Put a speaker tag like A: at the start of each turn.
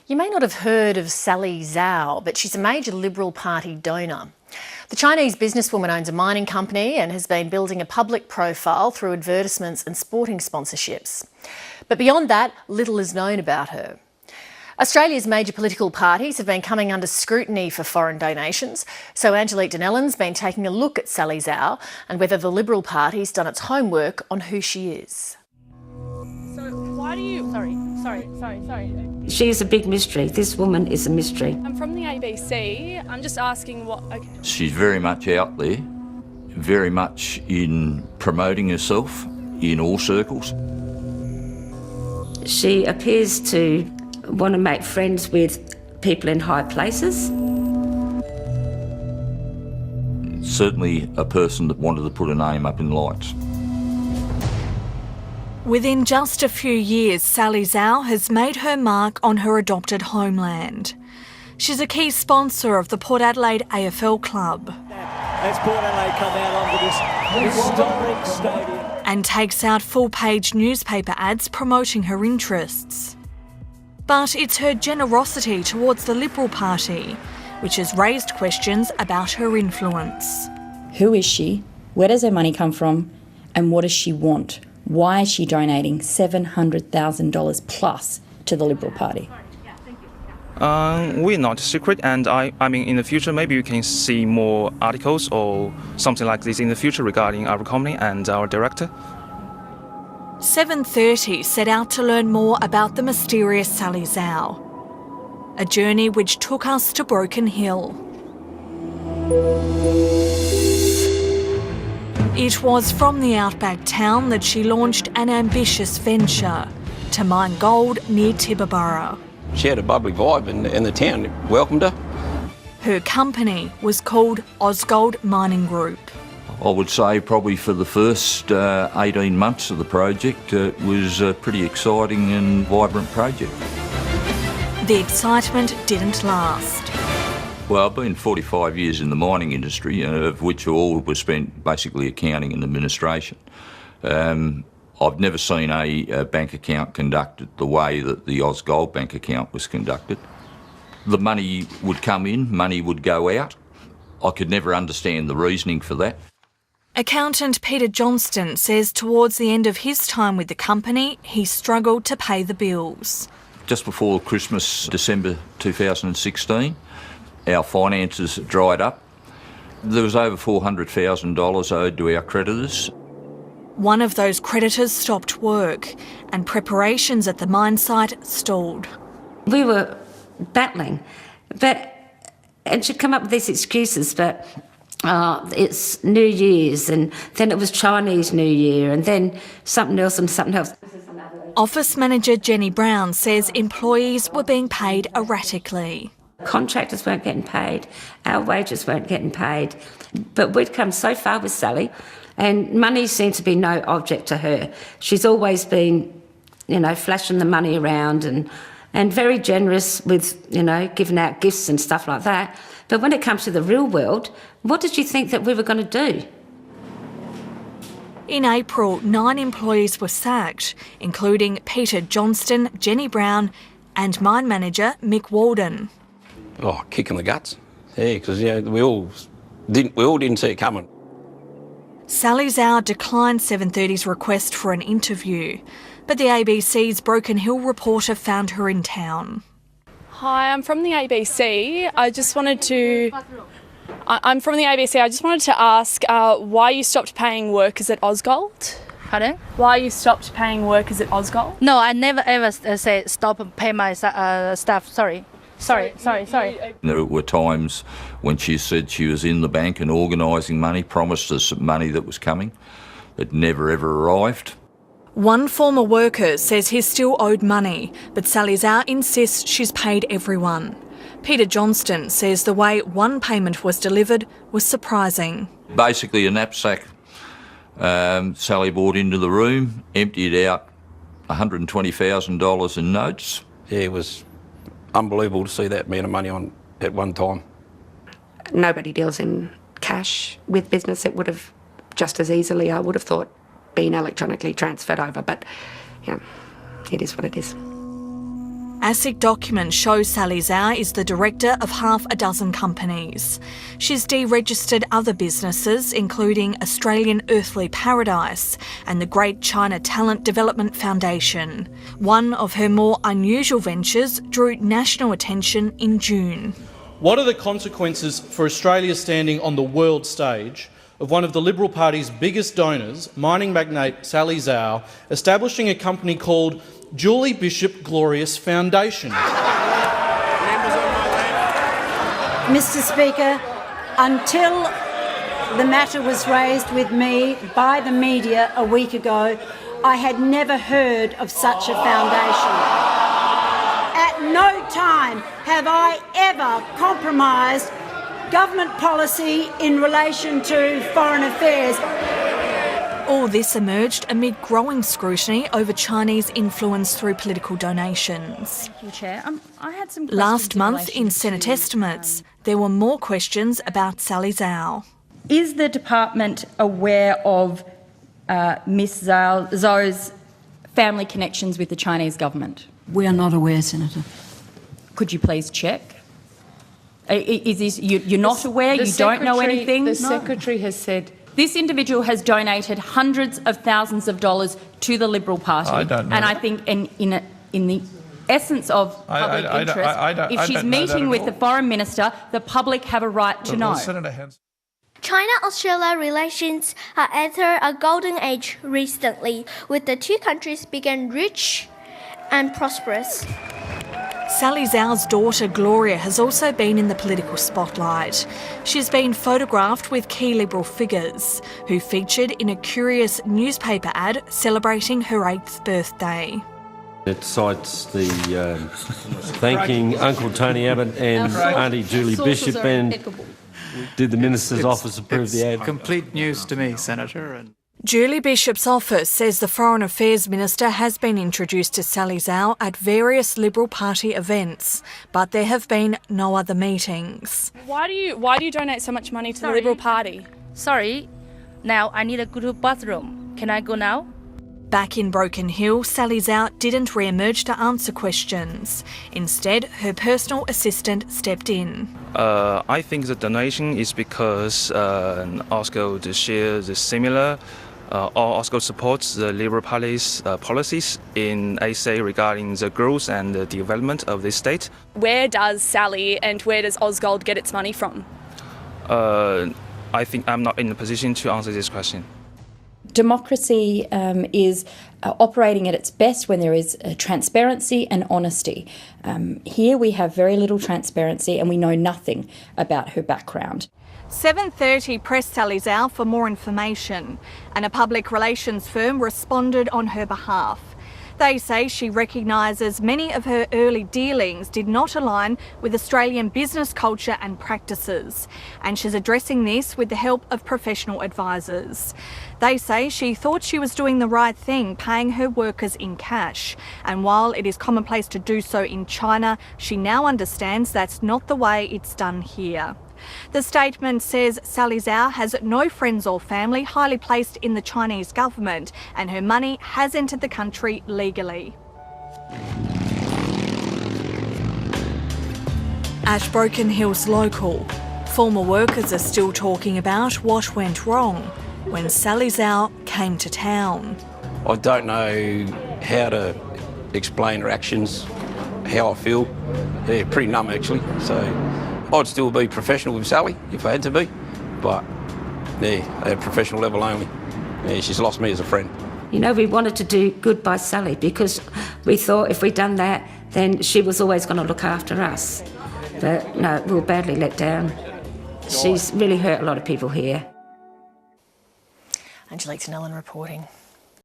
A: You may not have heard of Sally Zhao, but she's a major Liberal Party donor. The Chinese businesswoman owns a mining company and has been building a public profile through advertisements and sporting sponsorships. But beyond that, little is known about her. Australia's major political parties have been coming under scrutiny for foreign donations, so Angelique Donnellan's been taking a look at Sally Zhao and whether the Liberal Party's done its homework on who she is.
B: So why do you... Sorry.
C: She is a big mystery. This woman is a mystery.
B: I'm from the ABC. I'm just asking what... Okay.
D: She's very much out there, very much in promoting herself in all circles.
C: She appears to want to make friends with people in high places.
D: Certainly a person that wanted to put her name up in lights.
E: Within just a few years, Sally Zhao has made her mark on her adopted homeland. She's a key sponsor of the Port Adelaide AFL club.
F: As Port Adelaide come out onto this historic stadium.
E: And takes out full-page newspaper ads promoting her interests. But it's her generosity towards the Liberal Party which has raised questions about her influence.
G: Who is she? Where does her money come from? And what does she want? Why is she donating $700,000 plus to the Liberal Party?
H: We're not secret, and I mean, in the future, maybe we can see more articles or something like this in the future regarding our company and our director.
E: 7:30 set out to learn more about the mysterious Sally Zhao, a journey which took us to Broken Hill. It was from the outback town that she launched an ambitious venture to mine gold near Tibooburra.
I: She had a bubbly vibe and the town welcomed her.
E: Her company was called Ausgold Mining Group.
D: I would say probably for the first 18 months of the project, it was a pretty exciting and vibrant project.
E: The excitement didn't last.
D: Well, I've been 45 years in the mining industry, of which all was spent basically accounting and administration. I've never seen a bank account conducted the way that the Ausgold bank account was conducted. The money would come in, money would go out. I could never understand the reasoning for that.
E: Accountant Peter Johnston says towards the end of his time with the company, he struggled to pay the bills.
D: Just before Christmas, December 2016, our finances dried up. There was over $400,000 owed to our creditors.
E: One of those creditors stopped work and preparations at the mine site stalled.
C: We were battling, and she'd come up with these excuses, but it's New Year's, and then it was Chinese New Year, and then something else and something else.
E: Office manager Jenny Brown says employees were being paid erratically.
C: Contractors weren't getting paid, our wages weren't getting paid, but we'd come so far with Sally, and money seemed to be no object to her. She's always been, flashing the money around and very generous with, giving out gifts and stuff like that. But when it comes to the real world, what did you think that we were going to do?
E: In April, 9 employees were sacked, including Peter Johnston, Jenny Brown and mine manager Mick Walden.
I: Oh, kick in the guts. Yeah, because we all didn't see it coming.
E: Sally Zhao declined 7:30's request for an interview, but the ABC's Broken Hill reporter found her in town.
B: Hi, I'm from the ABC. I'm from the ABC. I just wanted to ask why you stopped paying workers at Ausgold.
J: Pardon?
B: Why you stopped paying workers at Ausgold?
J: No, I never ever say stop pay my staff. Sorry.
D: There were times when she said she was in the bank and organising money, promised us money that was coming. It never ever arrived.
E: One former worker says he's still owed money, but Sally Zhao insists she's paid everyone. Peter Johnston says the way one payment was delivered was surprising.
D: Basically a knapsack Sally brought into the room, emptied out $120,000 in notes.
I: Yeah, it was unbelievable to see that amount of money on at one time.
K: Nobody deals in cash with business. It would have just as easily, I would have thought, been electronically transferred over, but it is what it is.
E: ASIC documents show Sally Zhao is the director of half a dozen companies. She's deregistered other businesses, including Australian Earthly Paradise and the Great China Talent Development Foundation. One of her more unusual ventures drew national attention in June.
L: What are the consequences for Australia's standing on the world stage of one of the Liberal Party's biggest donors, mining magnate Sally Zhao, establishing a company called Julie Bishop Glorious Foundation?
M: Mr Speaker, until the matter was raised with me by the media a week ago, I had never heard of such a foundation. At no time have I ever compromised government policy in relation to foreign affairs.
E: All this emerged amid growing scrutiny over Chinese influence through political donations.
G: Thank you, Chair. I had some
E: Last month, in Senate estimates, there were more questions about Sally Zhao.
G: Is the department aware of Ms Zhou's family connections with the Chinese government?
M: We are not aware, Senator.
G: Could you please check? Is this, you're not aware? You don't know anything?
N: The Secretary has said...
G: This individual has donated hundreds of thousands of dollars to the Liberal Party.
N: I don't know.
G: And I think in the essence of public interest, if she's meeting with the Foreign Minister, the public have a right to know.
O: China-Australia relations have entered a golden age recently, with the two countries becoming rich and prosperous.
E: Sally Zhao's daughter Gloria has also been in the political spotlight. She's been photographed with key Liberal figures who featured in a curious newspaper ad celebrating her 8th birthday.
P: It cites the thanking Uncle Tony Abbott and Auntie Julie Bishop, and did the Minister's office approve the ad?
Q: Complete news to me, Senator.
E: Julie Bishop's office says the Foreign Affairs Minister has been introduced to Sally Zhao at various Liberal Party events, but there have been no other meetings.
B: Why do you donate so much money to the Liberal Party?
J: Sorry, now I need a good bathroom. Can I go now?
E: Back in Broken Hill, Sally Zhao didn't re-emerge to answer questions. Instead, her personal assistant stepped in.
H: I think the donation is because Oscar shares the similar. Oscar supports the Liberal Party's policies in SA regarding the growth and the development of this state.
B: Where does Sally and where does Osgold get its money from?
H: I think I'm not in a position to answer this question.
G: Democracy is operating at its best when there is transparency and honesty. Here we have very little transparency and we know nothing about her background.
E: 7:30 pressed Sally Zhao for more information, and a public relations firm responded on her behalf. They say she recognises many of her early dealings did not align with Australian business culture and practices, and she's addressing this with the help of professional advisors. They say she thought she was doing the right thing, paying her workers in cash, and while it is commonplace to do so in China, she now understands that's not the way it's done here. The statement says Sally Zhao has no friends or family highly placed in the Chinese government, and her money has entered the country legally. At Broken Hills Local, former workers are still talking about what went wrong when Sally Zhao came to town.
I: I don't know how to explain her actions, how I feel. Yeah, pretty numb actually. So I'd still be professional with Sally if I had to be, but yeah, at a professional level only. Yeah, she's lost me as a friend.
C: You know, we wanted to do good by Sally because we thought if we'd done that, then she was always going to look after us. But no, we were badly let down. She's really hurt a lot of people here.
A: Angelique Nellen reporting.